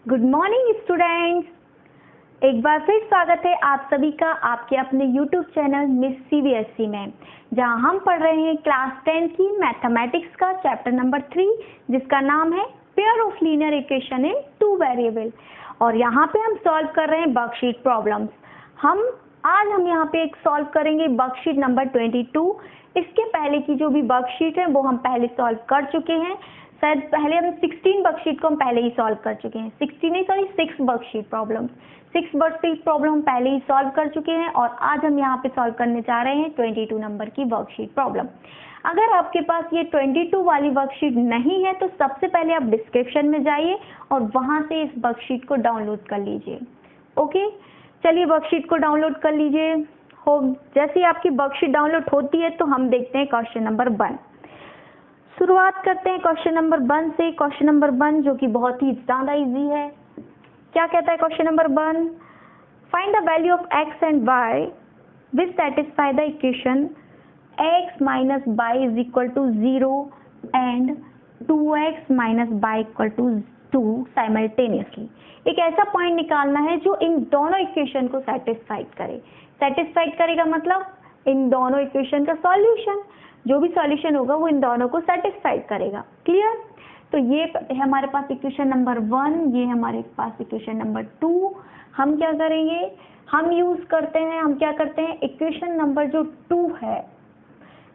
Good morning students, एक बार फिर स्वागत है आप सभी का आपके अपने YouTube चैनल मिस CBSE में, जहां हम पढ़ रहे हैं क्लास 10 की मैथमेटिक्स का चैप्टर नंबर 3 जिसका नाम है pair of linear equation in two variable. और यहाँ पे हम सॉल्व कर रहे हैं वर्कशीट प्रॉब्लम्स। आज हम यहाँ पे एक सॉल्व करेंगे वर्कशीट नंबर 22। इसके पहले की जो भी वर्कशीट है वो हम पहले सॉल्व कर चुके हैं। शायद पहले हम 16 वर्कशीट को हम पहले ही सॉल्व कर चुके हैं। 6 वर्कशीट प्रॉब्लम 6 वर्कशीट प्रॉब्लम पहले ही सॉल्व कर चुके हैं और आज हम यहाँ पे सॉल्व करने जा रहे हैं 22 नंबर की वर्कशीट प्रॉब्लम। अगर आपके पास ये 22 वाली वर्कशीट नहीं है तो सबसे पहले आप डिस्क्रिप्शन में जाइए और वहां से इस वर्कशीट को डाउनलोड कर लीजिए। ओके, चलिए वर्कशीट को डाउनलोड कर लीजिए। जैसे ही आपकी वर्कशीट डाउनलोड होती है तो हम देखते हैं क्वेश्चन नंबर 1। शुरुआत करते हैं क्वेश्चन नंबर 1 से। क्वेश्चन नंबर 1 जो कि बहुत ही ज्यादा इजी है। क्या कहता है question number 1? Find the value of x and y which satisfy the equation x minus y is equal to 0 and 2x minus Y equal to 2 simultaneously. एक ऐसा पॉइंट निकालना है जो इन दोनों इक्वेशन को सेटिस्फाइड करे। सेटिस्फाइड करेगा मतलब इन दोनों इक्वेशन का सॉल्यूशन, जो भी सॉल्यूशन होगा वो इन दोनों को सेटिस्फाइड करेगा। क्लियर? तो ये है हमारे पास इक्वेशन नंबर 1, ये हमारे पास इक्वेशन नंबर 2। हम क्या करेंगे, हम क्या करते हैं इक्वेशन नंबर जो 2 है,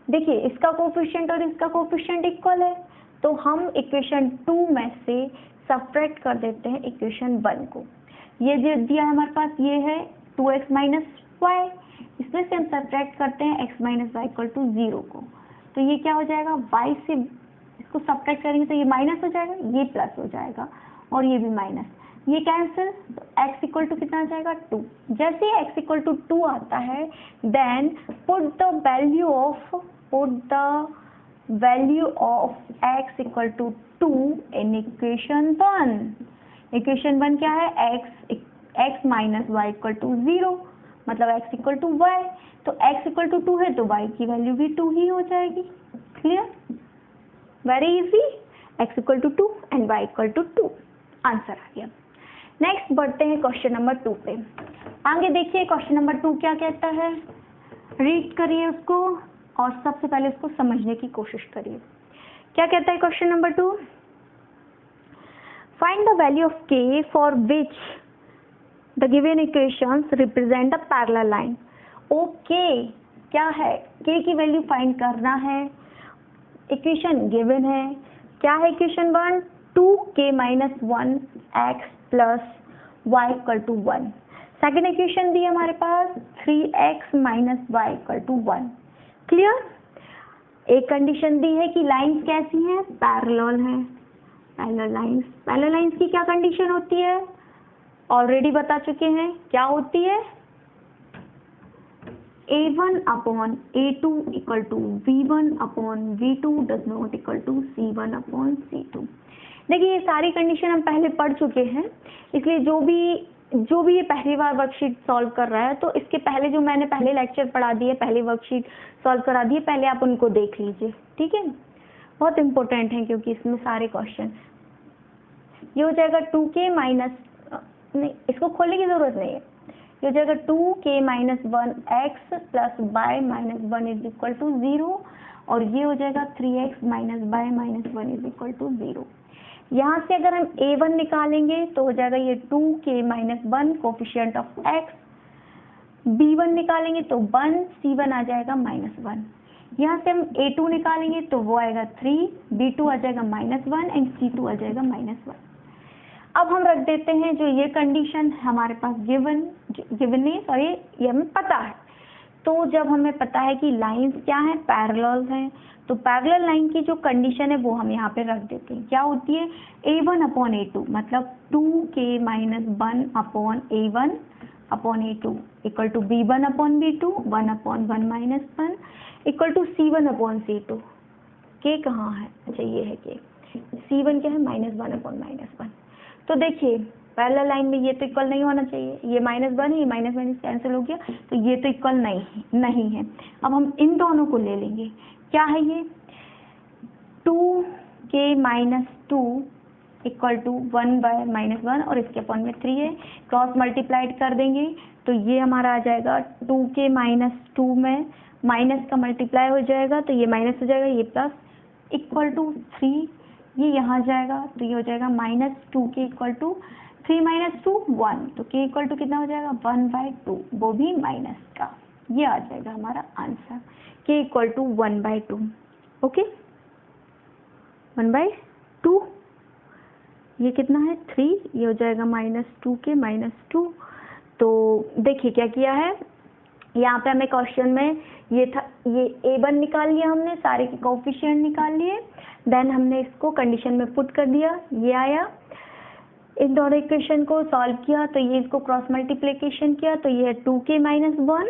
देखिए इसका कोफिशिएंट और इसका कोफिशिएंट इक्वल है, तो हम इक्वेशन 2 में से सब्ट्रैक्ट कर देते हैं इक्वेशन 1 को। ये जो दिया है हमारे पास ये है 2x माइनस वाई, इसमें से हम सब्ट्रैक्ट करते हैं x minus Y equal to 0 को। तो ये क्या हो जाएगा, y से इसको सब्ट्रैक्ट करेंगे तो ये माइनस हो जाएगा, ये प्लस हो जाएगा और ये भी माइनस, ये कैंसिल, तो x इक्वल टू कितना आ जाएगा 2। जैसे ही x इक्वल टू 2 आता है then put the value of x equal to 2 in equation 1। Equation 1 क्या है, x minus Y equal to 0, मतलब x इक्वल टू वाई। तो x इक्वल टू 2 है तो y की वैल्यू भी 2 ही हो जाएगी। Clear? Very easy, x equal to 2 and y equal to 2। Answer आ गया। नेक्स्ट बढ़ते हैं क्वेश्चन नंबर 2 पे। आगे देखिए क्वेश्चन नंबर 2 क्या कहता है, रीड करिए उसको और सबसे पहले उसको समझने की कोशिश करिए। क्या कहता है question number 2? Find the value of k for which the given equations represent the parallel line. Okay, क्या है, k की वैल्यू फाइंड करना है। इक्वेशन गिवन है, क्या है equation 1? 2k minus 1x plus Y equal to 1। Second equation दी हमारे पास 3x minus Y equal to 1। Clear? एक कंडीशन दी है कि लाइंस कैसी हैं, पैरेलल हैं। पैरेलल लाइंस की क्या कंडीशन होती है, ऑलरेडी बता चुके हैं, क्या होती है, a1 upon a2 equal to v1 upon v2 does not equal to c1 upon c2। देखिए ये सारी कंडीशन हम पहले पढ़ चुके हैं, इसलिए जो भी ये पहली बार वर्कशीट सॉल्व कर रहा है तो इसके पहले जो मैंने पहले लेक्चर पढ़ा दिए, पहले वर्कशीट सॉल्व करा दिए, पहले आप उनको देख लीजिए। ठीक है, बहुत इंपॉर्टेंट है क्योंकि इसमें सारे क्वेश्चन। ये हो जाएगा 2k माइनस, नहीं इसको खोलने की जरूरत नहीं है, ये हो जाएगा 2k minus 1x plus y minus 1 is equal to 0 और ये हो जाएगा 3x minus y minus 1 is equal to 0। यहाँ से अगर हम a1 निकालेंगे तो हो जाएगा ये 2k minus 1 coefficient of x, b1 निकालेंगे तो 1, c1 आ जाएगा माइनस 1। यहाँ से हम a2 निकालेंगे तो वो आएगा 3, b2 आ जाएगा माइनस 1 एंड c2 आ जाएगा माइनस 1। अब हम रख देते हैं जो ये कंडीशन हमारे पास गिवन नहीं, सॉरी ये हमें पता है। तो जब हमें पता है कि लाइंस क्या हैं, पैरेलल हैं, तो पैरेलल लाइन की जो कंडीशन है वो हम यहाँ पे रख देते हैं। क्या होती है, a1 अपॉन a2 मतलब 2k minus 1 upon a1 upon a2 equal to b1 upon b2 1 upon 1 minus 1 equal to c1 upon c2। k कहाँ है, अच्छा ये है k, c1 क्या है, माइनस 1 अपॉन माइनस 1। तो देखिए पैरेलल लाइन में ये तो इक्वल नहीं होना चाहिए, ये माइनस 1 है, ये माइनस माइनस कैंसिल हो गया, तो ये तो इक्वल नहीं है। अब हम इन दोनों को ले लेंगे, क्या है ये 2k माइनस 2 इक्वल टू 1/-1 और इसके अपॉन में 3 है, क्रॉस मल्टीप्लाइड कर देंगे तो ये हमारा आ जाएगा 2k - 2 में माइनस का मल्टीप्लाई हो जाएगा तो ये माइनस हो जाएगा, ये प्लस इक्वल टू 3, ये यहाँ जाएगा तो ये हो जाएगा -2k इक्वल टू 3 - 2 1, तो k इक्वल टू कितना हो जाएगा 1/2, वो भी माइनस का। ये आ जाएगा हमारा answer k equal to 1/2। Okay 1/2, ये कितना है 3, ये हो जाएगा -2k - 2। तो देखिए क्या किया है, यहाँ पे हमें क्वेश्चन में ये था, ये a1 निकाल लिया हमने, सारे के कोफिशिएंट निकाल लिए, देन हमने इसको कंडीशन में पुट कर दिया, ये आया, इन दोनों इक्वेशन को सॉल्व किया तो ये इसको क्रॉस मल्टीप्लिकेशन किया तो ये है 2k - 1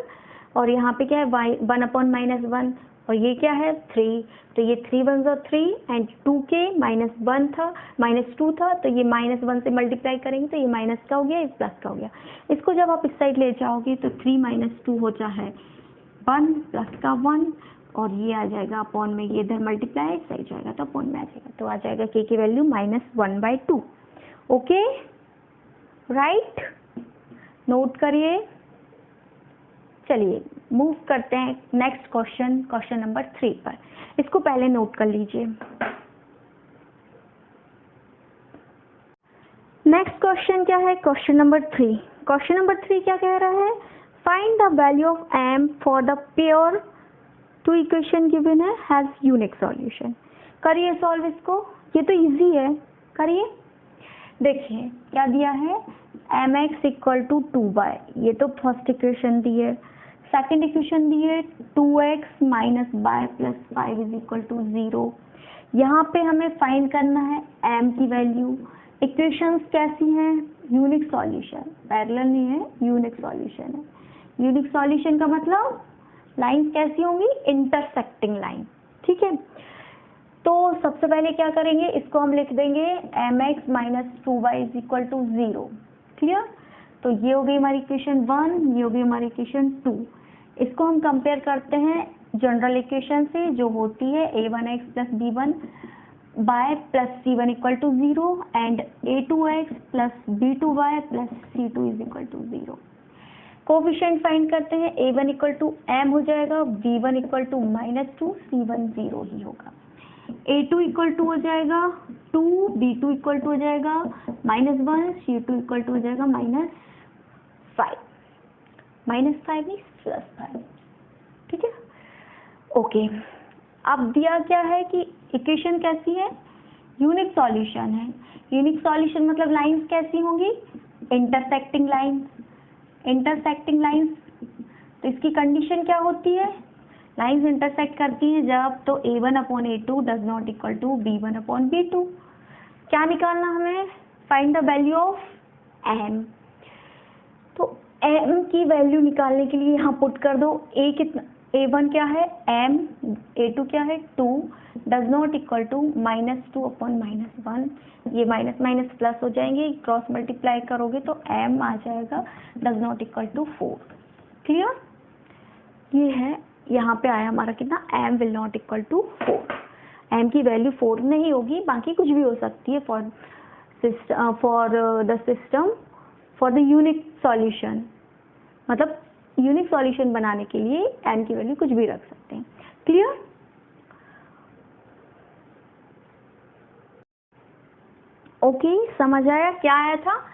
और यहाँ पे क्या है 1/-1 और ये क्या है 3, तो ये 3 1 3 एंड 2k -1 था -2 था तो ये -1 से मल्टीप्लाई करेंगे तो ये माइनस का हो गया, ये प्लस का हो गया। इसको जब आप इस साइड ले जाओगे तो 3 - 2 हो जाए 1 प्लस का 1 और ये आ जाएगा अपॉन में, ये इधर मल्टीप्लाई साइड जाएगा तो अपॉन में आ जाएगा, तो आ जाएगा k की वैल्यू -1/2। ओके राइट, नोट करिए। चलिए मूव करते हैं नेक्स्ट क्वेश्चन, क्वेश्चन नंबर 3 पर। इसको पहले नोट कर लीजिए। नेक्स्ट क्वेश्चन क्या है, क्वेश्चन नंबर 3। क्वेश्चन नंबर 3 क्या कह रहा है, find the value of m for the pair two equation given है हैज यूनिक सॉल्यूशन। करिए सॉल्व इसको, ये तो इजी है, करिए। देखिए क्या दिया है, mx इक्वल टू 2y, ये तो फर्स्ट इक्वेशन दी है। सेकेंड इक्वेशन दी है 2x - y + 5 is equal to 0। यहाँ पे हमें फाइंड करना है m की वैल्यू। इक्वेशंस कैसी हैं, यूनिक सॉल्यूशन, पैरेलल नहीं है, यूनिक सॉल्यूशन है। यूनिक सॉल्यूशन का मतलब लाइंस कैसी होंगी, इंटरसेक्टिंग लाइन, ठीक है। तो सबसे पहले क्या करेंगे, इसको हम लिख देंगे mx - 2y is equal to 0, clear. तो ये हो गई हमारी इक्वेशन 1, ये हो गई हमारी इक्वेशन 2। इसको हम कंपेयर करते हैं जनरल इक्वेशन से जो होती है a1x + b1 + c1 equal to 0 and a2x + b2y + c2 is equal to 0। Coefficient find करते हैं, a1 इक्वल टू m हो जाएगा, b1 इक्वल टू -2, c1 0 ही होगा। a2 इक्वल टू हो जाएगा 2, b2 इक्वल टू हो जाएगा -1, c2 इक्वल टू हो जाएगा -5 नहीं +5, ठीक है। ओके, अब दिया क्या है कि इक्वेशन कैसी है, यूनिक सॉल्यूशन है। यूनिक सॉल्यूशन मतलब लाइंस कैसी होंगी, इंटरसेक्टिंग लाइंस। इंटरसेक्टिंग लाइंस, तो इसकी कंडीशन क्या होती है, लाइंस इंटरसेक्ट करती हैं जब तो a1/a2 does not equal to b1/b2। क्या निकालना हमें, find the value of m। तो m की वैल्यू निकालने के लिए यहाँ पुट कर दो, a1 क्या है m, a2 क्या है 2, डज नॉट इक्वल टू -2/-1, ये माइनस माइनस प्लस हो जाएंगे, क्रॉस मल्टीप्लाई करोगे तो m आ जाएगा does not equal to 4, clear. ये है, यहाँ पे आया हमारा कितना, m will not equal to 4। m की वैल्यू 4 नहीं होगी, बाकी कुछ भी हो सकती है for the system for the unique solution, मतलब यूनिक सॉल्यूशन बनाने के लिए m की वैल्यू कुछ भी रख सकते हैं, क्लियर। ओके, समझ आया क्या आया था,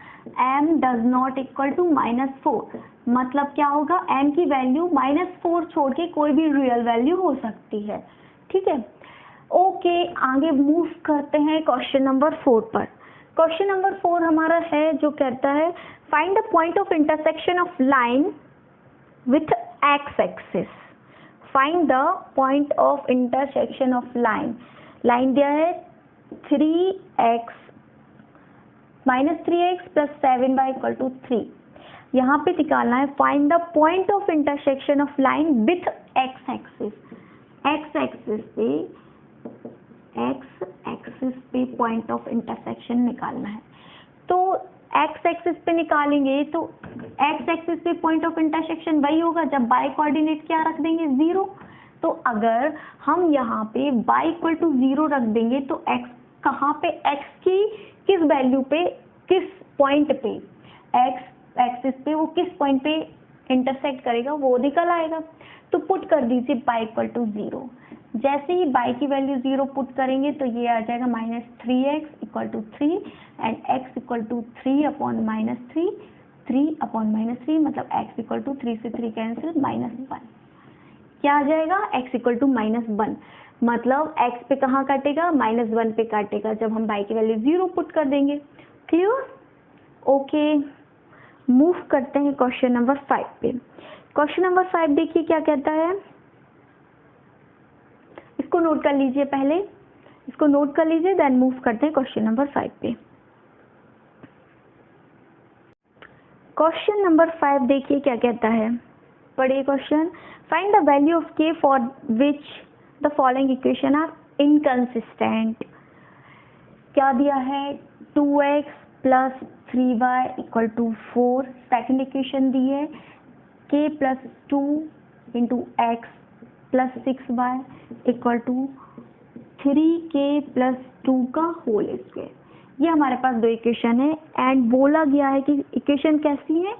m does not equal to -4, मतलब क्या होगा, m की वैल्यू -4 छोड़ के कोई भी रियल वैल्यू हो सकती है, ठीक है। ओके, आगे मूव करते हैं क्वेश्चन नंबर 4 पर। क्वेश्चन नंबर 4 हमारा है जो कहता है find the point of intersection of line with x axis. Find the point of intersection of line, line दिया है 3x + 7y इक्वल टू 3। यहाँ पे निकालना है find the point of intersection of line with x axis. X axis पे point of intersection निकालना है। तो एक्स एक्सिस पे निकालेंगे तो एक्स एक्सिस पे पॉइंट ऑफ इंटरसेक्शन वही होगा जब बाय कोऑर्डिनेट क्या रख देंगे 0। तो अगर हम यहाँ पे y = 0 रख देंगे तो x कहाँ पे, x की किस वैल्यू पे, किस पॉइंट पे, x एक्सिस पे वो किस पॉइंट पे इंटरसेक्ट करेगा वो निकल आएगा। तो पुट कर दीजिए y इक्वल टू 0। जैसे ही y की वैल्यू 0 पुट करेंगे तो ये आ जाएगा -3x equal to 3 and x equal to 3 upon -3, 3 upon -3 मतलब x इक्वल टू 3 से 3 कैंसिल -1। क्या आ जाएगा, x इक्वल टू -1 मतलब x पे कहाँ काटेगा, -1 पे काटेगा जब हम y की वैल्यू 0 पुट कर देंगे। क्लियर? ओके, मूव करते हैं क्वेश्चन नंबर 5 पे। क्वेश्चन नंबर 5 देखिए क्या कहता है, इसको नोट कर लीजिए, पहले इसको नोट कर लीजिए, देन मूव करते हैं क्वेश्चन नंबर 5 पे। क्वेश्चन नंबर 5 देखिए क्या कहता है, पढ़िए question. Find the value of k for which the following equation are inconsistent. क्या दिया है, 2x plus 3y equal to 4। Second equation दी है k plus 2 into X plus 6y equal to 3k plus 2 का होल स्क्वायर। ये हमारे पास दो equation है एंड बोला गया है कि इक्वेशन कैसी है,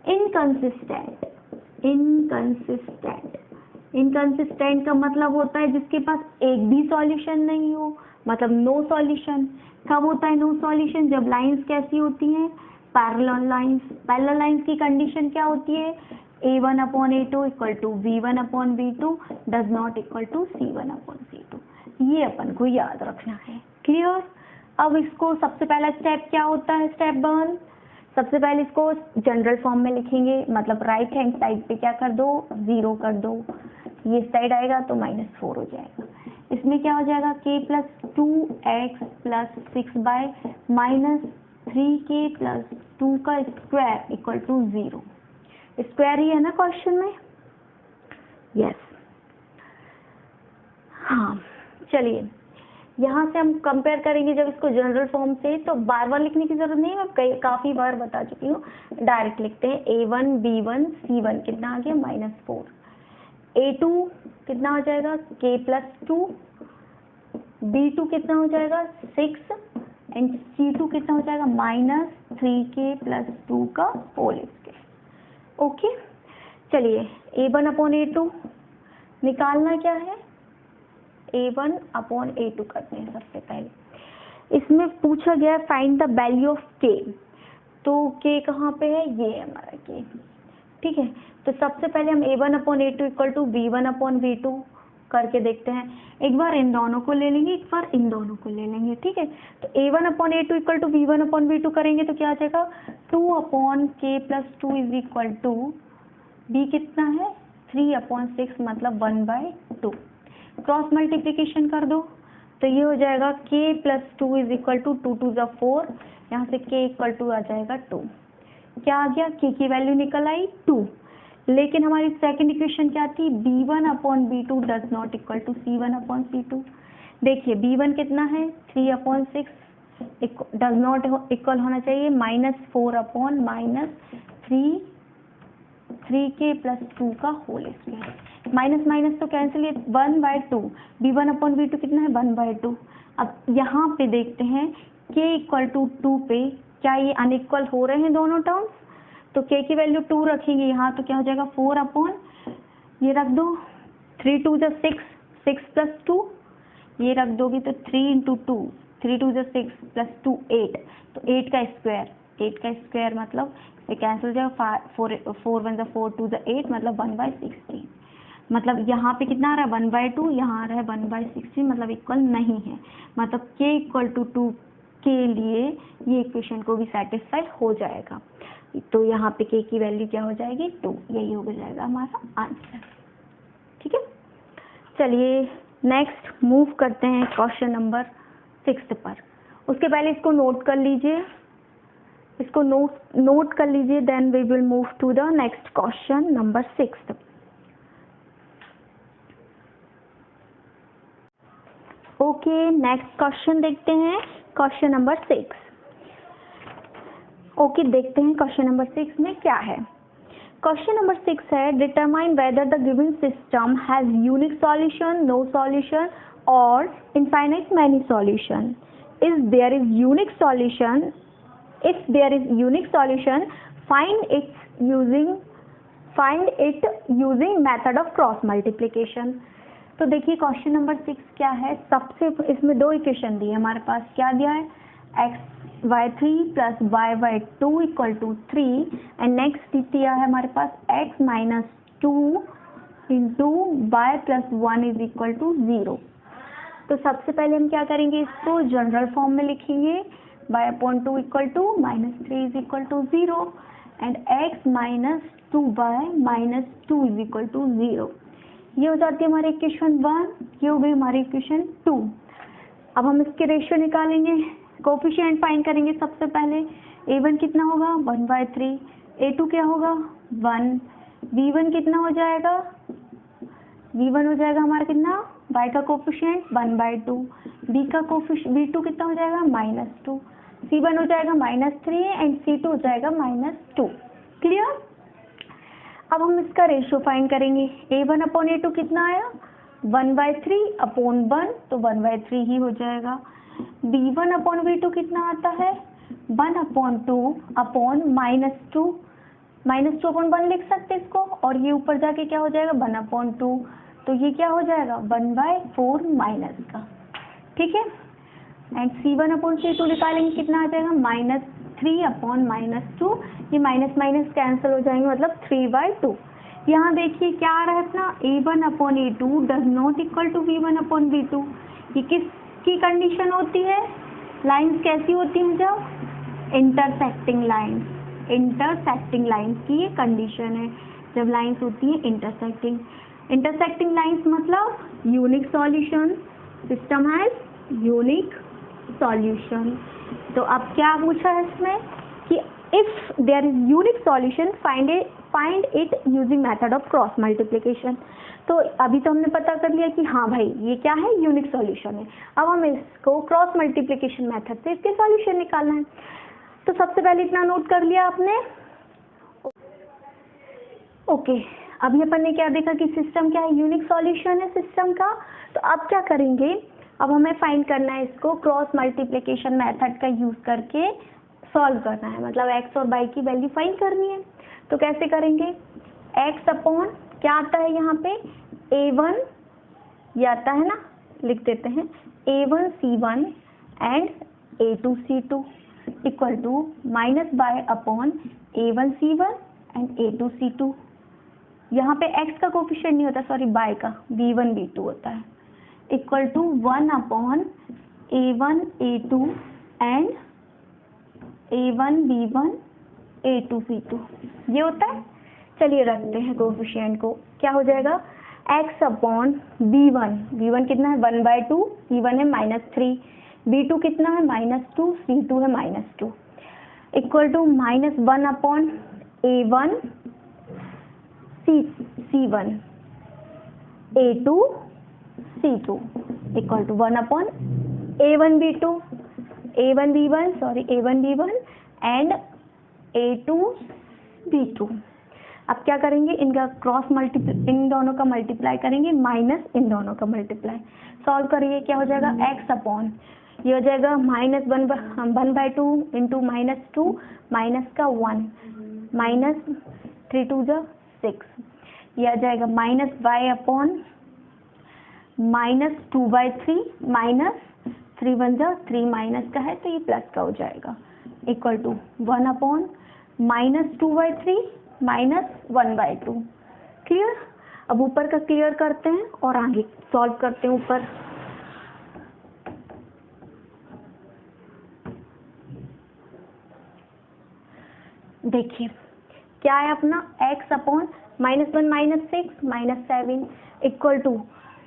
इनकंसिस्टेंट। इनकंसिस्टेंट का मतलब होता है जिसके पास एक भी सॉल्यूशन नहीं हो, मतलब नो सॉल्यूशन। कब होता है नो सॉल्यूशन, जब लाइंस कैसी होती हैं, पैरेलल लाइंस। पैरेलल लाइंस की कंडीशन क्या होती है, a1 upon a2 equal to v1 upon v2 does not equal to c1 upon c2। ये अपन को याद रखना है। क्लियर? अब इसको सबसे पहला स्टेप क्या होता है, स्टेप 1, सबसे पहले इसको जनरल फॉर्म में लिखेंगे, मतलब राइट हैंड साइड पे क्या कर दो, 0 कर दो, ये साइड आएगा तो -4 हो जाएगा। इसमें क्या हो जाएगा, k plus 2x plus 6y minus 3k plus 2 का स्क्वायर इक्वल टू 0। स्क्वायर ही है ना क्वेश्चन में, यस। हाँ चलिए, यहाँ से हम कंपेयर करेंगे जब इसको जनरल फॉर्म से, तो बार बार लिखने की जरूरत नहीं है, मैं काफी बार बता चुकी हूँ। डायरेक्ट लिखते हैं, a1 b1 c1 कितना आ गया, -4। a2 कितना हो जाएगा, k प्लस 2, b2 कितना हो जाएगा 6 एंड c2 कितना हो जाएगा -3k प्लस 2 का होल स्क्वायर। ओके, चलिए a1 अपॉन a2 निकालना क्या है, a1 अपॉन a2 करते हैं सबसे पहले। इसमें पूछा गया find the value of k, तो k कहाँ पे है, ये है हमारा k। ठीक है, तो सबसे पहले हम a1 upon a2 equal to v1 upon v2 करके देखते हैं। एक बार इन दोनों को ले लेंगे, एक बार इन दोनों को ले लेंगे। ठीक है, तो a1 upon a2 equal to v1 upon v2 करेंगे तो क्या आ जाएगा, 2 upon k plus 2 is equal to b कितना है 3 अपॉन 6 मतलब 1/2। क्रॉस मल्टीप्लीकेशन कर दो तो ये हो जाएगा k plus 2 is equal to 2 2 ज़ा 4, यहाँ से k इक्वल टू आ जाएगा 2। क्या आ गया, k की वैल्यू निकल आई 2। लेकिन हमारी सेकंड इक्वेशन क्या थी, b1 upon b2 does not equal to c1 upon c2। देखिए b1 कितना है 3 अपॉन 6, डज नॉट इक्वल होना चाहिए -4 अपॉन -3k प्लस 2 का होल स्क्वायर। माइनस माइनस तो कैंसिल, ये 1/2। b1 अपॉन b2 कितना है 1/2। अब यहाँ पे देखते हैं k इक्वल टू 2 पे क्या ये अनइक्वल हो रहे हैं दोनों टर्म्स, तो k की वैल्यू 2 रखेंगे यहाँ तो क्या हो जाएगा 4 अपॉन, ये रख दो 3 2 ज़ा 6, 6 प्लस 2, ये रख दोगे तो 3 इंटू 2, 3 2 ज़ा 6 प्लस 2 8, तो 8 का स्क्वायर मतलब ये कैंसिल हो जाएगा, 4 1 ज़ा 4 2 ज़ा 8 मतलब 1/16। मतलब यहाँ पे कितना आ रहा है 1/2, यहाँ आ रहा है 1/16, मतलब इक्वल नहीं है। मतलब k इक्वल टू 2 के लिए ये इक्वेशन को भी सेटिस्फाई हो जाएगा। तो यहाँ पे k की वैल्यू क्या हो जाएगी 2, यही हो जाएगा हमारा आंसर। ठीक है, चलिए नेक्स्ट मूव करते हैं क्वेश्चन नंबर 6 पर। उसके पहले इसको नोट कर लीजिए, इसको नोट कर लीजिए, then we will move to the next question number 6। Okay, next question देखते हैं, क्वेश्चन नंबर 6। ओके, देखते हैं क्वेश्चन नंबर 6 में क्या है। क्वेश्चन नंबर 6 है, determine whether the given system has unique solution, no solution और infinite many solution. if there is unique solution, find it using method of cross multiplication. तो देखिए question number 6 क्या है, सबसे इसमें दो इक्वेशन दी है हमारे पास, क्या दिया है xy3 plus y2 equal to 3 and next दिया है हमारे पास x minus 2 into y plus 1 is equal to 0। तो सबसे पहले हम क्या करेंगे, इसको जनरल फॉर्म में लिखेंगे, y upon 2 equal to minus 3 is equal to 0 and x minus 2y minus 2 is equal to 0। ये हो जाती है हमारी इक्वेशन 1, ये हो गई हमारी इक्वेशन 2। अब हम इसके रेशियो निकालेंगे, कोफिशिएंट फाइंड करेंगे। सबसे पहले a1 कितना होगा 1/3, a2 क्या होगा 1, b1 कितना हो जाएगा, b1 हो जाएगा हमारा कितना, y का कोफिशिएंट 1/2, b2 कितना हो जाएगा -2, c1 हो जाएगा -3 एंड c2 हो जाएगा -2। क्लियर। अब हम इसका रेशियो फाइंड करेंगे, a1 अपॉन a2 कितना आया 1/3 अपॉन 1, तो 1/3 ही हो जाएगा। b1 अपॉन b2 कितना आता है 1 अपॉन 2 अपॉन -2 अपॉन 1 लिख सकते इसको, और ये ऊपर जाके क्या हो जाएगा 1 अपॉन 2, तो ये क्या हो जाएगा 1/4 माइनस का। ठीक है। एंड c1 अपॉन c2 निकालेंगे, कितना आ जाएगा -3 अपॉन -2, ये माइनस माइनस कैंसिल हो जाएंगे, मतलब 3/2। यहाँ देखिए क्या आ रहा है अपना, a1 upon a2 does not equal to b1 upon b2। ये किसकी कंडीशन होती है, लाइंस कैसी होती हैं जब इंटरसेक्टिंग लाइंस की ये कंडीशन है, जब लाइंस होती है इंटरसेक्टिंग लाइंस मतलब unique solution, system has unique solution. तो अब क्या पूछा है इसमें कि if there is unique solution find it using method of cross multiplication. तो अभी तो हमने पता कर लिया कि हाँ भाई ये क्या है, यूनिक सॉल्यूशन है। अब हम इसको क्रॉस मल्टीप्लिकेशन मेथड से इसके सॉल्यूशन निकालना है। तो सबसे पहले इतना नोट कर लिया आपने। ओके, अभी अपन ने क्या देखा कि सिस्टम क्या है, यूनिक सॉल्यूशन है सिस्टम का। तो अब क्या करेंगे, अब हमें फाइंड करना है इसको क्रॉस मल्टीप्लिकेशन मेथड का यूज करके सॉल्व करना है, मतलब x और y की वैल्यू फाइंड करनी है। तो कैसे करेंगे, x अपॉन क्या आता है यहाँ पे a1, ये आता है ना, लिख देते हैं a1 c1 and a2 c2 equal to minus y upon a1 c1 and a2 c2। यहाँ पे x का कोफिशिएंट नहीं होता, सॉरी y का, b1 b2 होता है, equal to 1 upon a1 a2 and a1 b1 a2 c2, ये होता है। चलिए रखते हैं कोफिशिएंट को, क्या हो जाएगा x अपॉन b1 कितना है 1/2, c1 है -3, b2 कितना है -2, c2 है -2, equal to -1 upon a1 c1 a2 c2 equal to 1 upon a1 b1 and a2 b2। अब क्या करेंगे, इनका इन दोनों का मल्टीप्लाई करेंगे माइनस इन दोनों का मल्टीप्लाई, सॉल्व करिए, क्या हो जाएगा x अपॉन, ये हो जाएगा -1/2 इंटू -2 माइनस का 1 -3 2 6, ये आ जाएगा -y अपॉन -2/3 -3 1 3 माइनस का है तो ये प्लस का हो जाएगा, इक्वल टू 1 अपॉन -2/3 -1/2। क्लियर। अब ऊपर का क्लियर करते हैं और आगे सॉल्व करते हैं ऊपर। देखिए क्या है अपना x upon -1 -6 -7 equal to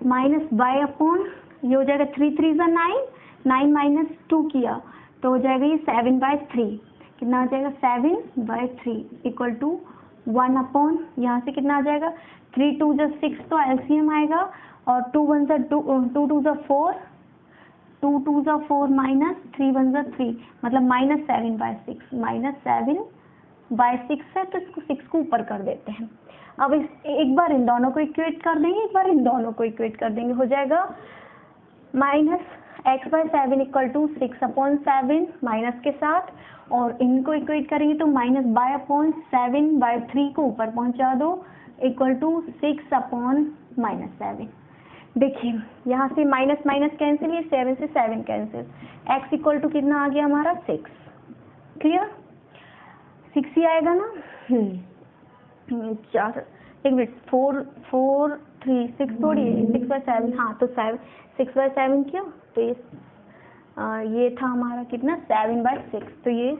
-y upon, ये हो जाएगा 3 3 9 -2 किया तो हो जाएगा ये 7/3, कितना आ जाएगा 7/3 इक्वल टू 1 अपॉन, यहाँ से कितना आ जाएगा 3 2 6 तो एलसीएम आएगा और 2 1 2 4 2 2 4 -3 1 3 मतलब -7/6 7/6 है तो इसको 6 को ऊपर कर देते हैं। अब एक बार इन दोनों को इक्वेट कर देंगे, एक बार इन दोनों को इक्वेट कर देंगे, हो जाएगा x by 7 equal to 6/7 minus के साथ, और इनको इक्वेट करेंगे तो माइनस (7/3 को ऊपर पहुंचा दो इक्वल टू 6/-7। देखिए यहाँ से माइनस माइनस कैंसिल, ये 7 से 7 कैंसिल, x इक्वल टू कितना आ गया हमारा 6। क्लियर, 6 ही आएगा ना। 4 एक मिनट, 4 4 3 6 थोड़ी है, 6/7, हाँ तो 6/7 क्यों, तो ये था हमारा कितना 7/6, तो ये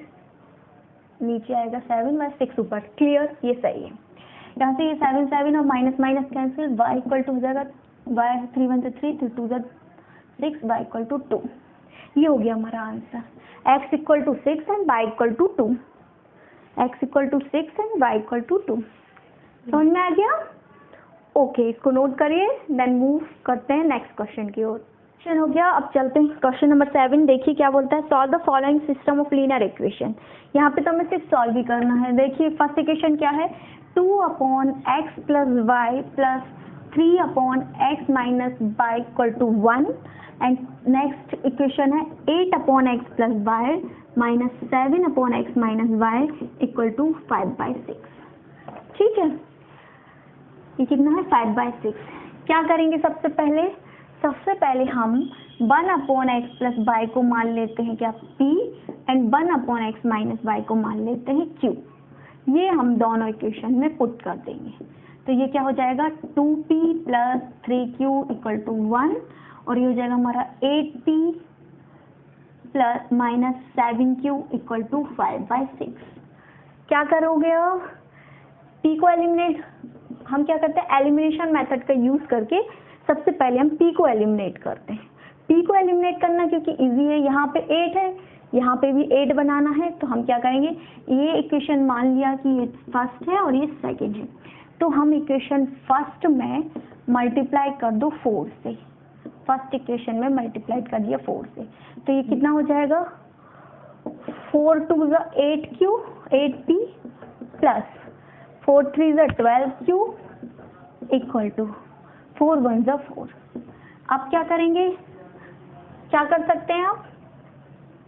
नीचे आएगा 7/6 ऊपर। क्लियर, ये सही है। यहाँ से ये 7 7 और minus minus cancel, y equal to हो जाएगा y 3 1 3 3 2 6, y इक्वल टू 2। ये हो गया हमारा answer, x equal to 6 and y equal to 2। x equal to 6 and y equal to 2। समझ में आ गया? ओके, इसको नोट करिए, देन मूव करते हैं नेक्स्ट क्वेश्चन की ओर। क्वेश्चन हो गया, अब चलते हैं क्वेश्चन नंबर 7। देखिए क्या बोलता है, solve the following system of linear equation. यहाँ पे तो हमें सिर्फ सॉल्व ही करना है। देखिए फर्स्ट इक्वेशन क्या है, 2/x + y + 3/x - y equal to 1, and next equation है 8/x + y - 7/x - y equal to 5/6। ठीक है, ये कितना है 5/6। क्या करेंगे सबसे पहले हम 1/x + y को मान लेते हैं क्या p, एंड 1/x - y को मान लेते हैं q। ये हम दोनों इक्वेशन में पुट कर देंगे, तो ये क्या हो जाएगा 2p + 3q इक्वल टू 1, और ये हो जाएगा हमारा 8p + -7q इक्वल टू 5/6। क्या करोगे अब, p को एलिमिनेट, हम क्या करते हैं एलिमिनेशन मेथड का यूज करके सबसे पहले हम p को एलिमिनेट करते हैं। p को एलिमिनेट करना क्योंकि इजी है, यहाँ पे 8 है, यहाँ पे भी 8 बनाना है, तो हम क्या करेंगे, ये इक्वेशन मान लिया कि ये फर्स्ट है और ये सेकंड है, तो हम इक्वेशन फर्स्ट में मल्टीप्लाई कर दो 4 से। फर्स्ट इक्वेशन में मल्टीप्लाई कर दिया 4 से, तो ये कितना हो जाएगा 4 2 8q 8p plus 4 3 12q equal to 4 1 4। अब क्या करेंगे, क्या कर सकते हैं आप,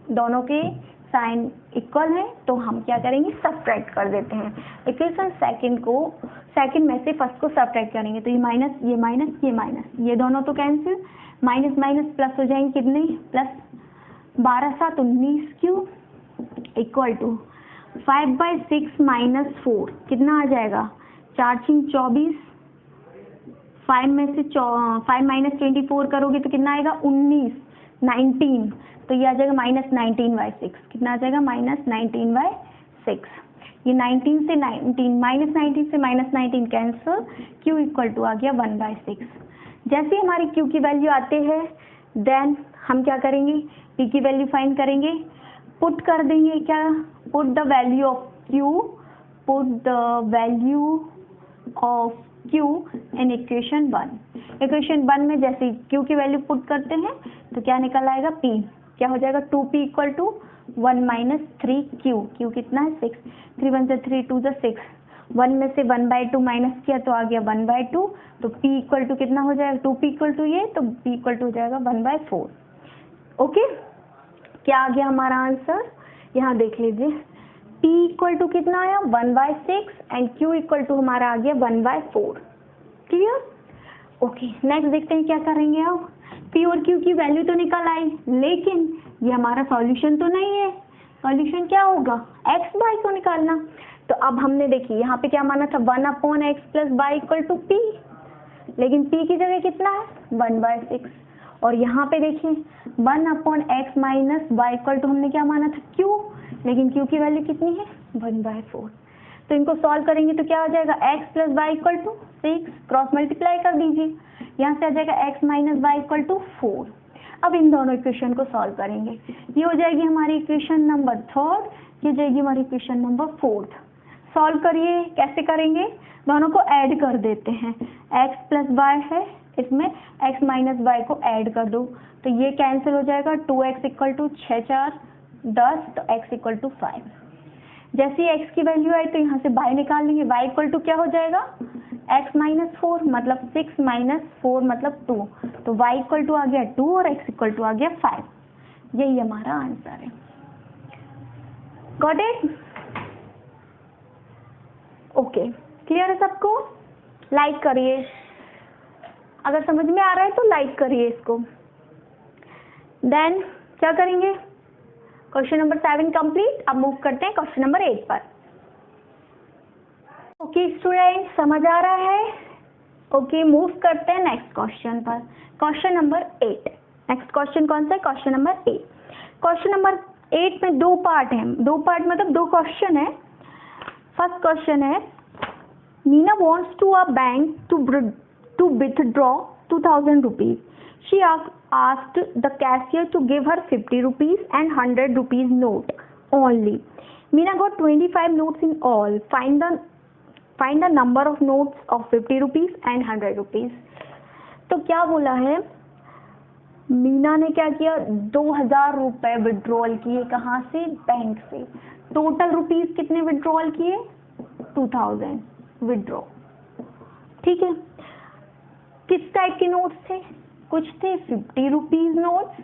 दोनों के साइन इक्वल है तो हम क्या करेंगे सब्ट्रैक्ट कर देते हैं। इक्वेशन सेकंड में से फर्स्ट को सब्ट्रैक्ट करेंगे, तो ये माइनस ये माइनस ये माइनस, ये दोनों तो कैंसिल, माइनस माइनस प्लस हो जाएंगे कितने, प्लस 12 7 19q इक्वल टू 5/6 - 4 कितना आ जाएगा, 4 6 24, 5 में से 5 - 24 करोगे तो कितना आएगा 19, तो ये आ जाएगा -19/6। कितना आ जाएगा -19/6। ये 19 से 19 -19 से -19 कैंसिल, q इक्वल टू आ गया 1/6। जैसे ही हमारी q की वैल्यू आते हैं देन हम क्या करेंगे, p की वैल्यू फाइंड करेंगे, पुट कर देंगे क्या, put the value of q in equation 1। Equation 1 में जैसे q की वैल्यू पुट करते हैं तो क्या निकल आएगा, p क्या हो जाएगा 2p equal to 1 - 3q, q कितना है 6, 3 1 3 2 6, 1 में से 1/2 माइनस किया तो आ गया 1/2, तो p इक्वल टू कितना हो जाएगा, 2p इक्वल टू ये, तो p इक्वल टू हो जाएगा 1/4। ओके, क्या आ गया हमारा आंसर, यहाँ देख लीजिए, p इक्वल टू कितना आया 1/6 एंड q इक्वल टू हमारा आ गया 1/4। क्लियर? ओके, नेक्स्ट देखते हैं क्या करेंगे अब। p और q की वैल्यू तो निकल आई, लेकिन ये हमारा सॉल्यूशन तो नहीं है। सॉल्यूशन क्या होगा, x बाय को निकालना। तो अब हमने देखिए यहाँ पे क्या माना था 1/x + y equal to p, लेकिन p की जगह कितना है 1/6, और यहाँ पे देखिए 1/x - y इक्वल टू हमने क्या माना था q, लेकिन q की वैल्यू कितनी है 1/4। तो इनको सॉल्व करेंगे तो क्या हो जाएगा, x + y equal to 6, cross multiply कर दीजिए, यहाँ से आ जाएगा x - y इक्वल टू 4। अब इन दोनों इक्वेशन को सॉल्व करेंगे, ये हो जाएगी हमारी इक्वेशन नंबर 3rd, ये जाएगी हमारी इक्वेशन नंबर 4th। सॉल्व करिए, कैसे करेंगे, दोनों को ऐड कर देते हैं, x + y है, इसमें x - y को ऐड कर दो, तो ये कैंसिल हो जाएगा, 2x इक्वल टू 6 4 10, तो x इक्वल टू 5। जैसे ही x की वैल्यू आई तो यहाँ से y निकाल लेंगे। y इक्वल टू क्या हो जाएगा, x माइनस 4 मतलब 6 माइनस 4 मतलब 2, तो y इक्वल टू आ गया 2 और x इक्वल टू आ गया 5। यही हमारा आंसर है। Got it? ओके, क्लियर है सबको? लाइक करिए, अगर समझ में आ रहा है तो लाइक करिए इसको। देन क्या करेंगे, क्वेश्चन नंबर 7 कंप्लीट। अब मूव करते हैं क्वेश्चन नंबर 8 पर। ओके स्टूडेंट, समझ आ रहा है? ओके, मूव करते हैं नेक्स्ट क्वेश्चन पर, क्वेश्चन नंबर 8। नेक्स्ट क्वेश्चन कौन सा है, क्वेश्चन नंबर 8। क्वेश्चन नंबर 8 में 2 पार्ट हैं, 2 पार्ट मतलब 2 क्वेश्चन है। फर्स्ट क्वेश्चन है, Meena wants to a bank to withdraw 2000 rupees. She asked the cashier to give her 50 rupees and 100 rupees note only. Meena got 25 notes in all. Find the number of notes of 50 rupees and 100 rupees. तो क्या बोला है, मीना ने क्या किया, 2000 रुपए withdrawal किए, कहाँ से, बैंक से। टोटल रुपीस कितने विड्रॉल किए, 2000 विड्रॉ। ठीक है, किस टाइप के नोट्स थे, कुछ थे 50 रुपीज नोट्स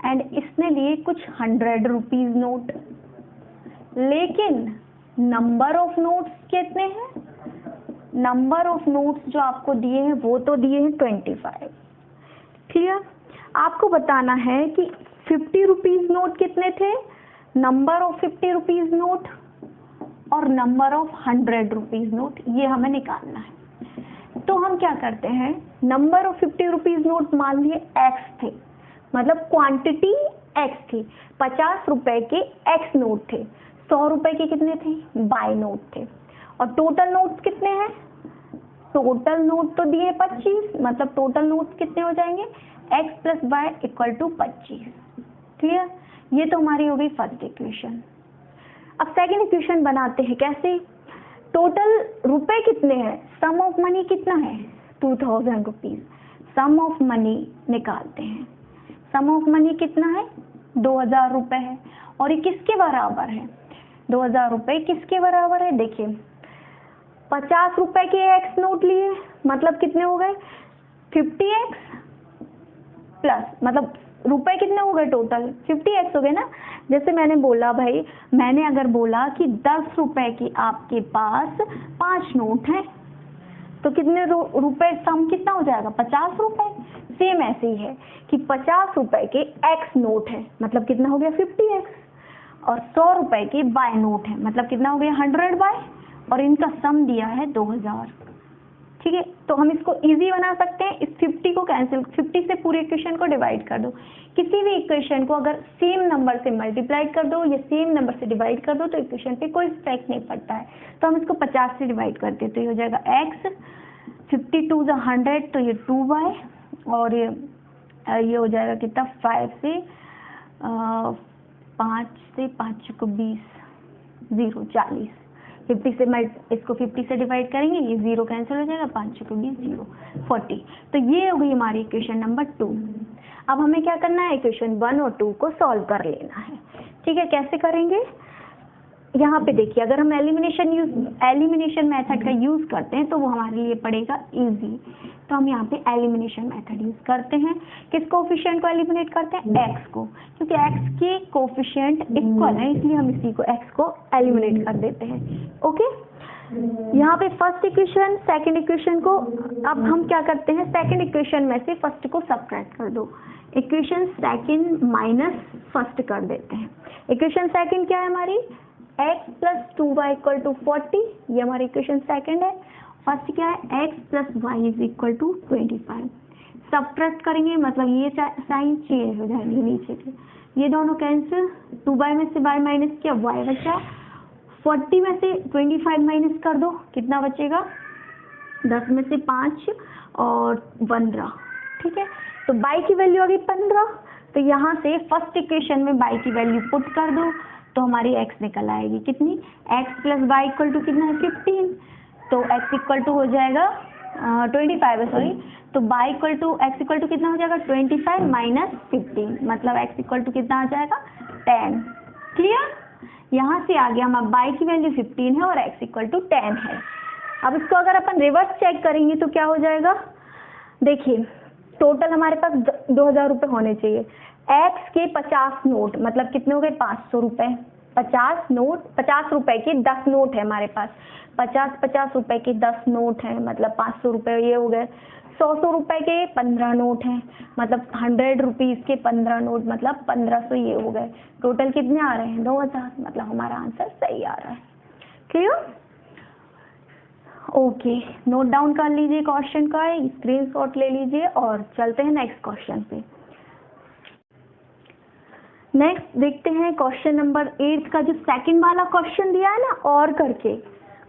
एंड इसने लिए कुछ 100 रुपीज नोट। लेकिन नंबर ऑफ नोट्स कितने हैं, नंबर ऑफ नोट्स जो आपको दिए हैं वो तो दिए हैं 25। क्लियर? आपको बताना है कि 50 रुपीज नोट कितने थे, नंबर ऑफ 50 रुपीज नोट और नंबर ऑफ 100 रुपीज नोट, ये हमें निकालना है। तो हम क्या करते हैं, नंबर ऑफ 50 रुपीज नोट मान लिए x थे, मतलब क्वांटिटी x थी। 50 रुपए के x नोट थे, 100 रुपए के कितने थे, y नोट थे। और टोटल नोट्स कितने हैं, टोटल नोट तो दिए 25, मतलब टोटल नोट्स कितने हो जाएंगे, x plus y equal to 25। Clear? ये तो हमारी हो गई फर्स्ट इक्वेशन। अब सेकेंड इक्वेशन बनाते हैं, कैसे, टोटल रुपए कितने हैं, सम ऑफ मनी कितना है, 2000 रुपीज। सम ऑफ मनी निकालते हैं, सम ऑफ मनी कितना है, 2000 रुपए है। और ये किसके बराबर है, 2000 रुपए किसके बराबर है, देखिए 50 रुपए के एक्स नोट लिए, मतलब कितने हो गए, 50x प्लस, मतलब रुपए कितने हो गए टोटल, 50x हो गए ना। जैसे मैंने बोला भाई, मैंने अगर बोला कि 10 रुपए की आपके पास 5 नोट हैं, तो कितने रुपए सम कितना हो जाएगा, 50 रुपए। सेम ऐसे ही है कि 50 रुपए के x नोट है, मतलब कितना हो गया 50x। और 100 रुपए के y नोट है, मतलब कितना हो गया 100y। और इनका सम दिया है 2000। ठीक है, तो हम इसको इजी बना सकते हैं, इस 50 को कैंसिल, 50 से पूरे इक्वेशन को डिवाइड कर दो। किसी भी इक्वेशन को अगर सेम नंबर से मल्टीप्लाई कर दो या सेम नंबर से डिवाइड कर दो तो इक्वेशन पे कोई इफेक्ट नहीं पड़ता है। तो हम इसको 50 से डिवाइड करते हैं, तो ये हो जाएगा x, 52 × 100 तो ये 2y, और ये हो जाएगा कितना, 5 से 5 को 20, 0 40। 50 से इसको 50 से डिवाइड करेंगे, ये 0 कैंसिल हो जाएगा, 5 को 20, 0 40। तो ये हो गई हमारी इक्वेशन नंबर 2। अब हमें क्या करना है, इक्वेशन 1 और 2 को सॉल्व कर लेना है। ठीक है, कैसे करेंगे, यहाँ पे देखिए, अगर हम एलिमिनेशन मेथड का यूज करते हैं तो वो हमारे लिए पड़ेगा इजी। तो हम यहाँ पे एलिमिनेशन मेथड यूज करते हैं। किस कोफिशिएंट को एलिमिनेट करते हैं, x को, क्योंकि x के कोफिशिएंट इक्वल है, इसलिए हम इसी को x को एलिमिनेट कर देते हैं। ओके, यहाँ पे फर्स्ट इक्वेशन सेकंड इक्वेशन को, अब हम क्या करते हैं, सेकंड इक्वेशन में से फर्स्ट को सबट्रैक्ट कर दो, इक्वेशन सेकंड माइनस फर्स्ट कर देते हैं। इक्वेशन सेकंड क्या है हमारी, x plus 2y equal to 40, ये हमारी इक्वेशन सेकंड है। फर्स्ट क्या है, x plus y is equal to 25। Subtract करेंगे मतलब ये साइन चेंज हो जाएंगे नीचे के, ये दोनों कैंसिल, 2y में से y माइनस किया, y बचा, 40 में से 25 माइनस कर दो, कितना बचेगा, 10 में से 5 और 15। ठीक है, तो y की वैल्यू आ गई 15। तो यहाँ से फर्स्ट इक्वेशन में y की वैल्यू पुट कर दो तो हमारी x निकल आएगी कितनी, x plus Y equal to कितना है 15, तो x इक्वल टू हो जाएगा 25 है, सॉरी, तो y equal to x equal to कितना हो जाएगा 25 माइनस 15, मतलब x इक्वल टू कितना आ जाएगा 10। क्लियर, यहाँ से आगे हमारा y की वैल्यू 15 है और x इक्वल टू 10 है। अब इसको अगर अपन रिवर्स चेक करेंगे तो क्या हो जाएगा, देखिए टोटल हमारे पास 2000 रुपये होने चाहिए। x के 50 नोट मतलब कितने हो गए 500 रुपये, 50 नोट 50 रुपए के 10 नोट है हमारे पास, 50 रुपए के 10 नोट है मतलब 500 रुपये ये हो गए। 100 रुपए के 15 नोट हैं मतलब 100 रुपीज़ के 15 नोट मतलब 1500 ये हो गए। टोटल कितने आ रहे हैं 2000, मतलब हमारा आंसर सही आ रहा है। क्लियर? ओके, नोट डाउन कर लीजिए क्वेश्चन का, स्क्रीनशॉट ले लीजिए और चलते हैं नेक्स्ट क्वेश्चन पे। नेक्स्ट देखते हैं क्वेश्चन नंबर 8 का जो सेकंड वाला क्वेश्चन दिया है ना और करके,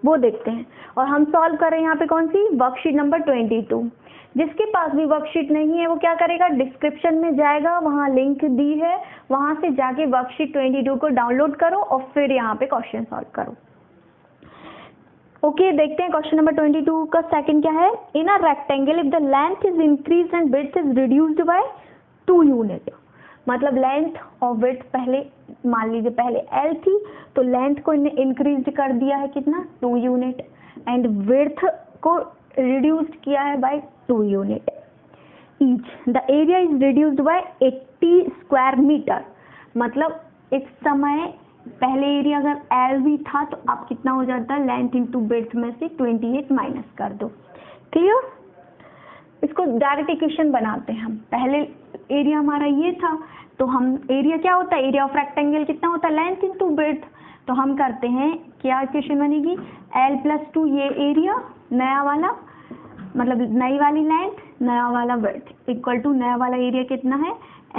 वो देखते हैं। और हम सॉल्व कर रहे हैं यहाँ पे कौन सी, वर्कशीट नंबर 22। जिसके पास भी वर्कशीट नहीं है वो क्या करेगा, डिस्क्रिप्शन में जाएगा, वहाँ लिंक दी है, वहाँ से जाके वर्कशीट 22 को डाउनलोड करो और फिर यहाँ पे क्वेश्चन सॉल्व करो। ओके, देखते हैं क्वेश्चन नंबर 22 का सेकंड क्या है। In a rectangle if the length is increase and width is reduced by 2 unit, मतलब लेंथ और विड्थ पहले मान लीजिए पहले L थी तो लेंथ को इन्हें इंक्रीज कर दिया है कितना 2 यूनिट एंड विड्थ को रिड्यूस्ड किया है by 2 unit each. The area is reduced by 80 square metre, मतलब इस समय पहले एरिया अगर L भी था तो अब कितना हो जाता है, लेंथ इंटू विड्थ में से 28 माइनस कर दो। क्लियर? इसको डायरेक्ट इक्वेशन बनाते हैं हम। पहले एरिया हमारा ये था तो हम एरिया क्या होता है, एरिया ऑफ रेक्टेंगल कितना होता है, लेंथ इंटू विड्थ। तो हम करते हैं क्या इक्वेशन बनेगी, L+2 ये एरिया नया वाला मतलब नई वाली लेंथ नया वाला विड्थ इक्वल टू नया वाला एरिया कितना है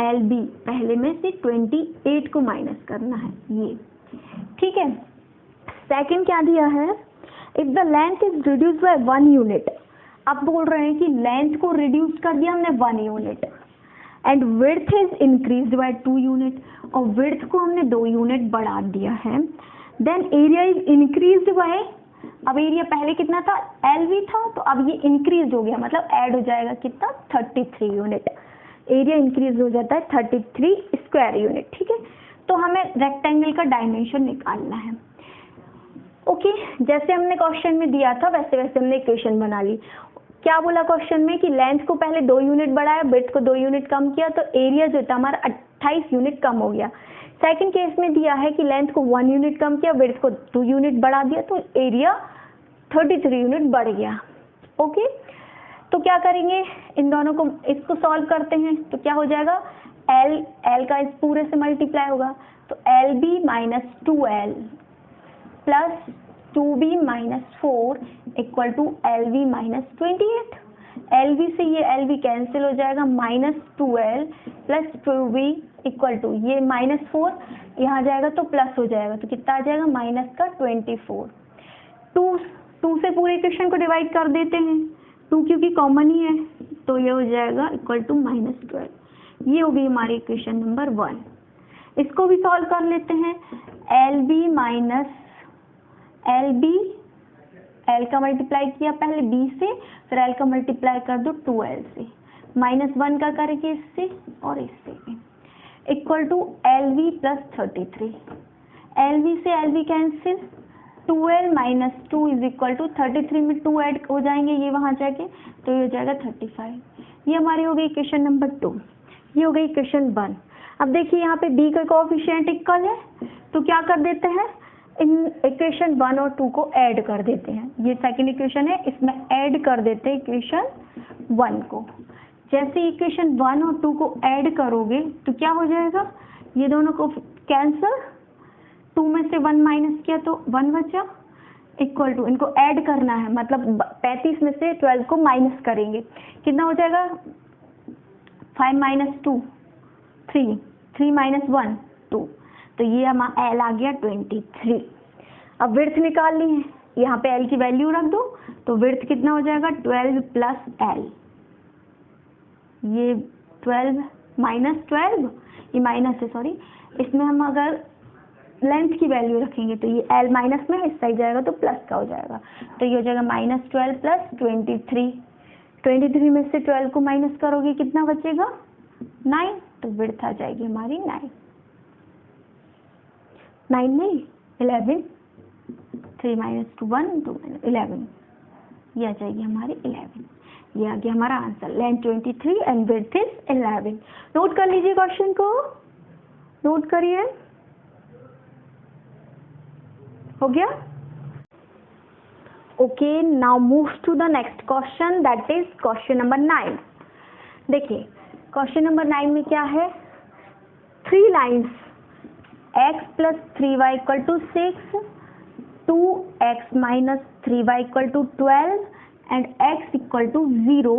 LB, पहले में से 28 को माइनस करना है ये। ठीक है, सेकंड क्या दिया है, if the length is reduce by 1 unit. अब बोल रहे हैं कि लेंथ को रिड्यूस कर दिया हमने 1 unit and width is increased by 2 unit, और विड्थ को हमने 2 यूनिट बढ़ा दिया है। Then area is increased by, अब एरिया पहले कितना था LV था तो अब ये इंक्रीज हो गया मतलब ऐड हो जाएगा कितना 33 यूनिट, एरिया इंक्रीज हो जाता है 33 स्क्वायर यूनिट। ठीक है, तो हमें रेक्टेंगल का डायमेंशन निकालना है। ओके, जैसे हमने क्वेश्चन में दिया था वैसे वैसे हमने इक्वेशन बना ली। क्या बोला क्वेश्चन में कि लेंथ को पहले 2 यूनिट बढ़ाया, विड्थ को 2 यूनिट कम किया तो एरिया जो था हमारा 28 यूनिट कम हो गया। सेकंड केस में दिया है कि लेंथ को 1 यूनिट कम किया, विड्थ को 2 यूनिट बढ़ा दिया तो एरिया 33 यूनिट बढ़ गया। ओके, तो क्या करेंगे, इन दोनों को इसको सॉल्व करते हैं तो क्या हो जाएगा, L का इस पूरे से मल्टीप्लाई होगा तो LB minus 2L plus 2B minus 4 equal to LV minus 28। LV से ये LV कैंसिल हो जाएगा, minus 2L plus 2B equal to ये माइनस 4 यहाँ जाएगा तो प्लस हो जाएगा तो कितना आ जाएगा माइनस का 24। 2 से पूरे इक्वेशन को डिवाइड कर देते हैं, 2 क्योंकि कॉमन ही है तो ये हो जाएगा इक्वल टू माइनस 12। ये हो गई हमारी इक्वेशन नंबर 1। इसको भी सॉल्व कर लेते हैं। LB माइनस LB, L का मल्टीप्लाई किया पहले B से, फिर L का मल्टीप्लाई कर दो 2L से, -1 का करेंगे इससे और इससे equal to LV plus 33। LV से LV cancel, 2L minus 2 is equal to 33 में 2 ऐड हो जाएंगे ये वहाँ जाके तो ये हो जाएगा 35। ये हमारी हो गई इक्वेशन नंबर 2, ये हो गई इक्वेशन 1। अब देखिए यहाँ पे B का कोएफिशिएंट इक्वल है तो क्या कर देते हैं, इन इक्वेशन 1 और 2 को ऐड कर देते हैं। ये सेकंड इक्वेशन है, इसमें ऐड कर देते हैं इक्वेशन 1 को। जैसे इक्वेशन 1 और 2 को ऐड करोगे तो क्या हो जाएगा, ये दोनों को कैंसिल, 2 में से 1 माइनस किया तो 1 बचा इक्वल टू, इनको ऐड करना है मतलब 35 में से 12 को माइनस करेंगे, कितना हो जाएगा 5 माइनस 2 3, 3 माइनस 1 2, तो ये हमारा L आ गया 23। अब विड्थ निकाल ली है, यहाँ पे L की वैल्यू रख दो तो विड्थ कितना हो जाएगा 12 प्लस L, ये 12 माइनस 12 ये माइनस है सॉरी, इसमें हम अगर लेंथ की वैल्यू रखेंगे तो ये L माइनस में हिस्सा ही जाएगा तो प्लस का हो जाएगा तो ये हो जाएगा -12 प्लस 23 में से 12 को माइनस करोगे कितना बचेगा 9, तो विड्थ आ जाएगी हमारी 9। 9 नहीं 11, 3 माइनस 2 1, 2 माइनस 11, ये आ जाएगी हमारी 11। ये आ गया हमारा answer. Length 23 and width is 11। Note कर लीजिए क्वेश्चन को, नोट करिए। हो गया? Okay, now move to the next question, that is question number 9। देखिए क्वेश्चन नंबर 9 में क्या है, 3 lines x plus 3y equal to 6, 2x minus 3y equal to 12 and x equal to 0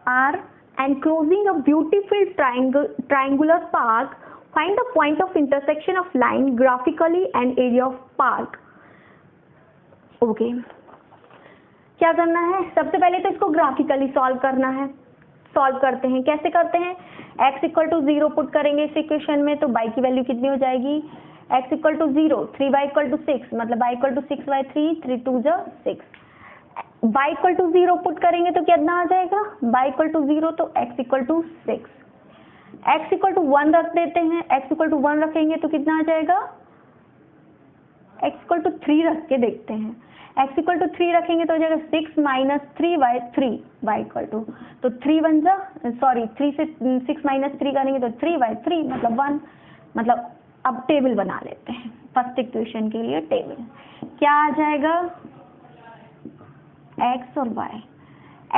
are enclosing a beautiful triangular park. Find the point of intersection of line graphically and area of park. Okay. क्या करना है, सबसे पहले तो इसको graphically solve करना है। Solve करते हैं, कैसे करते हैं, x इक्वल टू 0 पुट करेंगे इस इक्वेशन में तो y की वैल्यू कितनी हो जाएगी, x equal to 0, 3y equal to 6, मतलब y इक्वल टू 6/3, 3 2 जा 6। y इक्वल टू 0 पुट करेंगे तो कितना आ जाएगा, y इक्वल टू 0 तो x equal to 6। x equal to 1 रख देते हैं, x इक्वल टू 1 रखेंगे तो कितना आ जाएगा, x इक्वल टू 3 रख के देखते हैं, x इक्वल टू 3 रखेंगे तो हो जाएगा 6 माइनस 3/3, y इक्वल टू, तो 3 1 जा, सॉरी 3 से 6 माइनस 3 करेंगे तो 3/3 मतलब 1, मतलब अब टेबल बना लेते हैं फर्स्ट इक्वेशन के लिए। टेबल क्या आ जाएगा, x और y।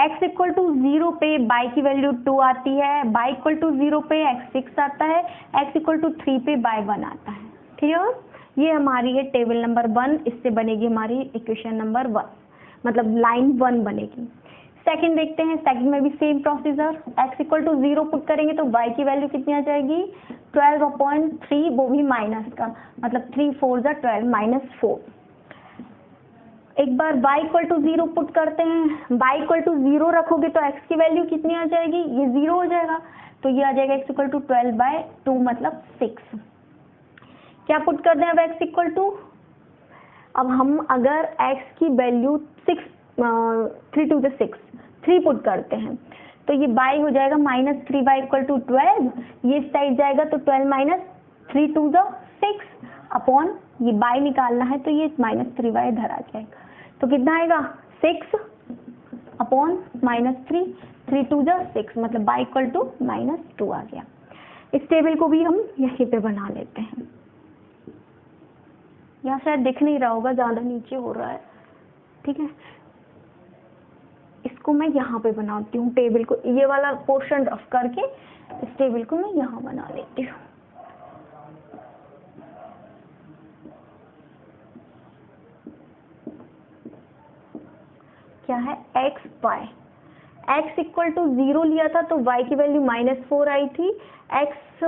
x इक्वल टू 0 पे y की वैल्यू 2 आती है, y इक्वल टू 0 पे x 6 आता है, x इक्वल टू 3 पे y 1 आता है। क्लियर? ये हमारी है टेबल नंबर 1, इससे बनेगी हमारी इक्वेशन नंबर 1, मतलब लाइन 1 बनेगी। सेकंड देखते हैं, सेकंड में भी same procedure, x equal to 0 put करेंगे तो y की वैल्यू कितनी आ जाएगी, 12/3, वो भी माइनस का, मतलब 3 4 जा 12 माइनस 4। एक बार y इक्वल टू 0 पुट करते हैं, y इक्वल टू 0 रखोगे तो x की वैल्यू कितनी आ जाएगी, ये 0 हो जाएगा, तो ये आ जाएगा x इक्वल टू 12/2 मतलब 6। क्या पुट कर दें अब x इक्वल टू, अब हम अगर x की वैल्यू 6 3 2 6 3 पुट करते हैं तो ये y हो जाएगा माइनस 3y इक्वल टू 12, ये साइड जाएगा तो 12 माइनस 3 2 6 अपॉन ये y निकालना है तो ये माइनस 3y इधर आ जाएगा, तो कितना आएगा 6 अपॉन माइनस 3, 3 2 6 मतलब y इक्वल टू माइनस 2 आ गया। इस टेबल को भी हम यहीं पे बना लेते हैं, यहाँ शायद दिख नहीं रहा होगा, ज़्यादा नीचे हो रहा है, ठीक है। इसको मैं यहाँ पे बनाती हूँ टेबल को, ये वाला पोर्शन रफ करके इस टेबल को मैं यहाँ बना लेती हूँ। क्या है x y, x equal to 0 लिया था तो y की वैल्यू -4 आई थी, x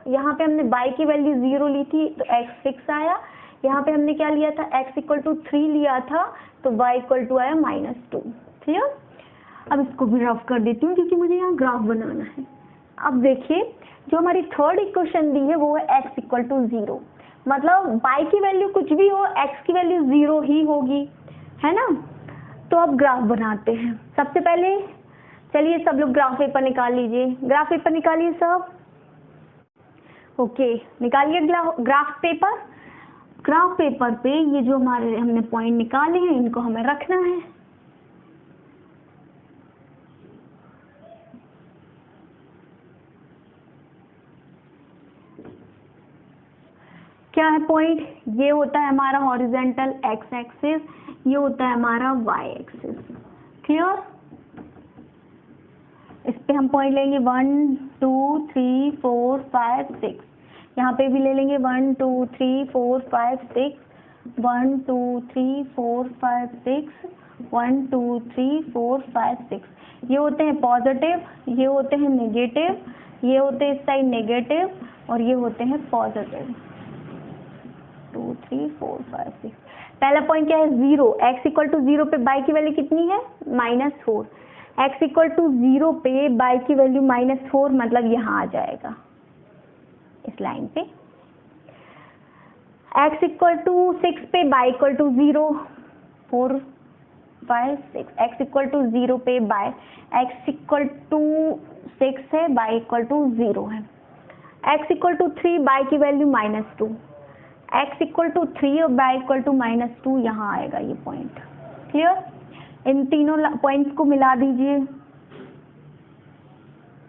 यहाँ पे हमने y की वैल्यू 0 ली थी तो x 6 आया, यहाँ पे हमने क्या लिया था x इक्वल टू 3 लिया था तो y इक्वल टू आया -2। क्लियर? अब इसको भी रफ कर देती हूँ क्योंकि मुझे यहाँ ग्राफ बनाना है। अब देखिए जो हमारी थर्ड इक्वेशन दी है वो है x इक्वल टू 0, मतलब y की वैल्यू कुछ भी हो x की वैल्यू 0 ही होगी, है ना। तो अब ग्राफ बनाते हैं। सबसे पहले चलिए सब लोग ग्राफ पेपर निकाल लीजिए, ग्राफ पेपर निकालिए सब। ओके निकालिए ग्राफ पेपर। ग्राफ पेपर पे ये जो हमारे हमने पॉइंट निकाले हैं इनको हमें रखना है। क्या है पॉइंट, ये होता है हमारा हॉरिजेंटल एक्स एक्सिस, ये होता है हमारा वाई एक्सिस। क्लियर? इस पे हम पॉइंट लेंगे 1 2 3 4 5 6, यहाँ पे भी ले लेंगे 1 2 3 4 5 6, 1 2 3 4 5 6, 1 2 3 4 5 6। ये होते हैं पॉजिटिव, ये होते हैं नेगेटिव, ये होते हैं इस साइड नेगेटिव और ये होते हैं पॉजिटिव। 2 3 4 5 6। पहला पॉइंट क्या है 0, x इक्वल टू 0 पे y की वैल्यू कितनी है -4, x इक्वल टू 0 पे y की वैल्यू -4 मतलब यहाँ आ जाएगा इस लाइन पे। x इक्वल टू 6 पे y equal to 0, 4 5 6, x equal to 0 पे y x इक्वल टू 6 है, y इक्वल टू 0 है। x इक्वल टू 3 y की वैल्यू -2, x इक्वल टू 3 और y इक्वल टू -2 यहाँ आएगा ये पॉइंट। क्लियर? इन तीनों पॉइंट्स को मिला दीजिए,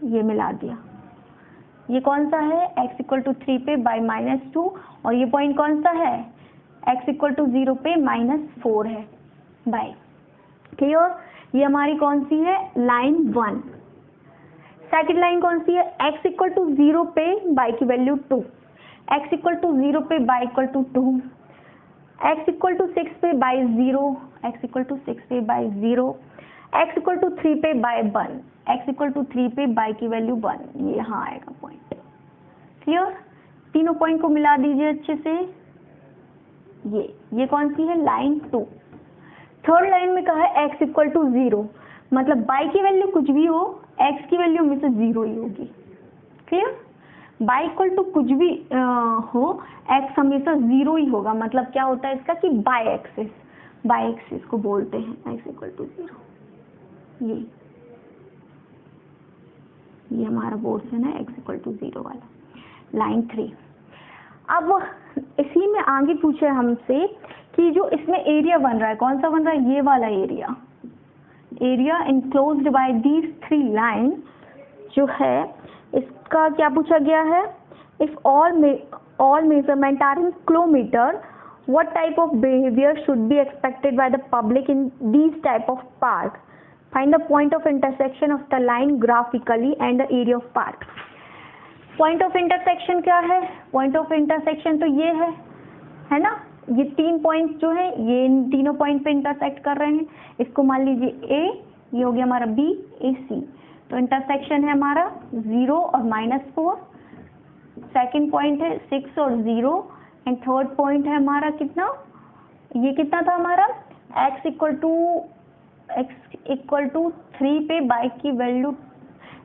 ये मिला दिया। ये कौन सा है? x इक्वल टू 3 पे y -2, और ये पॉइंट कौन सा है? x इक्वल टू 0 पे -4 है बाय। क्लियर? ये हमारी कौन सी है? लाइन 1। सेकंड लाइन कौन सी है? x इक्वल टू 0 पे y की वैल्यू 2, x इक्वल टू 0 पे y equal to 2, x equal to 6 पे y 0, x इक्वल टू 6 पे y 0, x इक्वल टू 3 पे y 1, x इक्वल टू 3 पे y की वैल्यू 1। ये यहाँ आएगा पॉइंट। क्लियर? तीनों पॉइंट को मिला दीजिए अच्छे से। ये कौन सी है? लाइन 2। थर्ड लाइन में कहा है x इक्वल टू 0, मतलब y की वैल्यू कुछ भी हो, x की वैल्यू में से 0 ही होगी। क्लियर? y इक्वल टू कुछ भी हो, x हमेशा 0 ही होगा। मतलब क्या होता है इसका कि बाय एक्सिस को बोलते हैं x इक्वल टू 0। ये हमारा पोर्शन है x इक्वल टू 0 वाला, लाइन 3। अब इसी में आगे पूछे हमसे कि जो इसमें एरिया बन रहा है, कौन सा बन रहा है? ये वाला area enclosed by these 3 line जो है, इसका क्या पूछा गया है? If all measurement are in kilometre, what type of behaviour should be expected by the public in these type of park? Find the point of intersection of the line graphically and the area of park. Point of intersection क्या है? Point of intersection तो ये है ना, ये 3 point जो है ये इन तीनों पॉइंट पे इंटरसेक्ट कर रहे हैं। इसको मान लीजिए A, ये हो गया हमारा B, A, C। तो इंटरसेक्शन है हमारा 0 और -4, सेकंड पॉइंट है 6 और 0, एंड थर्ड पॉइंट है हमारा कितना? ये कितना था हमारा? x इक्वल टू 3 पे y की वैल्यू,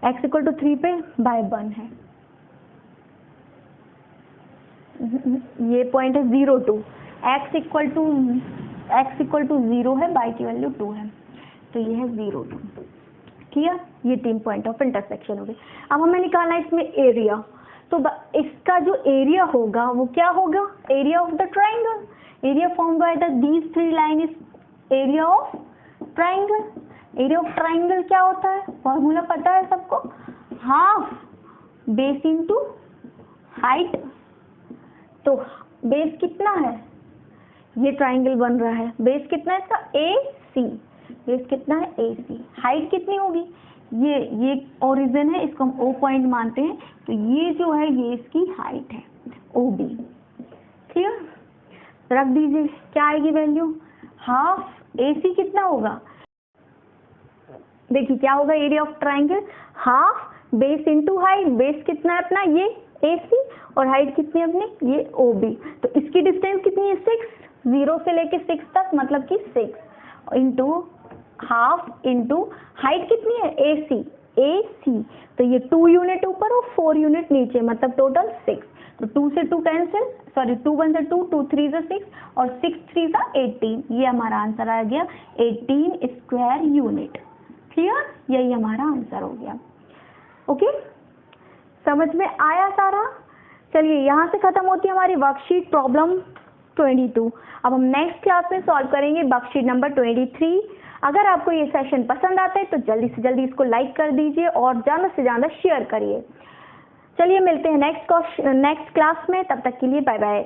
x इक्वल टू 3 पे y 1 है। ये पॉइंट है 0 2, x इक्वल टू 0 है, y की वैल्यू 2 है, तो ये है 0 2। क्लियर? ये 3 पॉइंट ऑफ इंटरसेक्शन हो गए। अब हमें निकालना है इसमें एरिया। तो इसका जो एरिया होगा वो क्या होगा? Area of the triangle. Area form by these 3 line is area of triangle. Area of triangle क्या होता है? फॉर्मूला पता है सबको, हाफ बेस इनटू हाइट। तो बेस कितना है? ये ट्राइंगल बन रहा है, बेस कितना है इसका? AC। बेस कितना है? AC। हाइट कितनी होगी? ये ओरिजिन है, इसको हम O पॉइंट मानते हैं, तो ये जो है ये इसकी हाइट है, OB। क्लियर? रख दीजिए, क्या आएगी वैल्यू? हाफ AC कितना होगा? देखिए क्या होगा area of triangle? Half base into height. Base कितना है अपना? ये AC, और हाइट कितनी है अपनी? ये OB। तो इसकी डिस्टेंस कितनी है? 6, 0 से लेके 6 तक, मतलब कि 6 इंटू हाफ इंटू हाइट कितनी है? AC। तो ये 2 यूनिट ऊपर और 4 यूनिट नीचे, मतलब टोटल 6। तो 2 से 2 कैंसिल, सॉरी 2 1 से 2, 2 3 से 6, और 6 3 से 18। ये हमारा आंसर आ गया 18 स्क्वायर यूनिट। क्लियर? यही हमारा आंसर हो गया। ओके, समझ में आया सारा? चलिए यहाँ से खत्म होती है हमारी वर्कशीट प्रॉब्लम 22। अब हम नेक्स्ट क्लास में सॉल्व करेंगे वर्कशीट नंबर 23। अगर आपको ये सेशन पसंद आता है तो जल्दी से जल्दी इसको लाइक कर दीजिए और ज़्यादा से ज़्यादा शेयर करिए। चलिए मिलते हैं नेक्स्ट क्लास में, तब तक के लिए बाय बाय।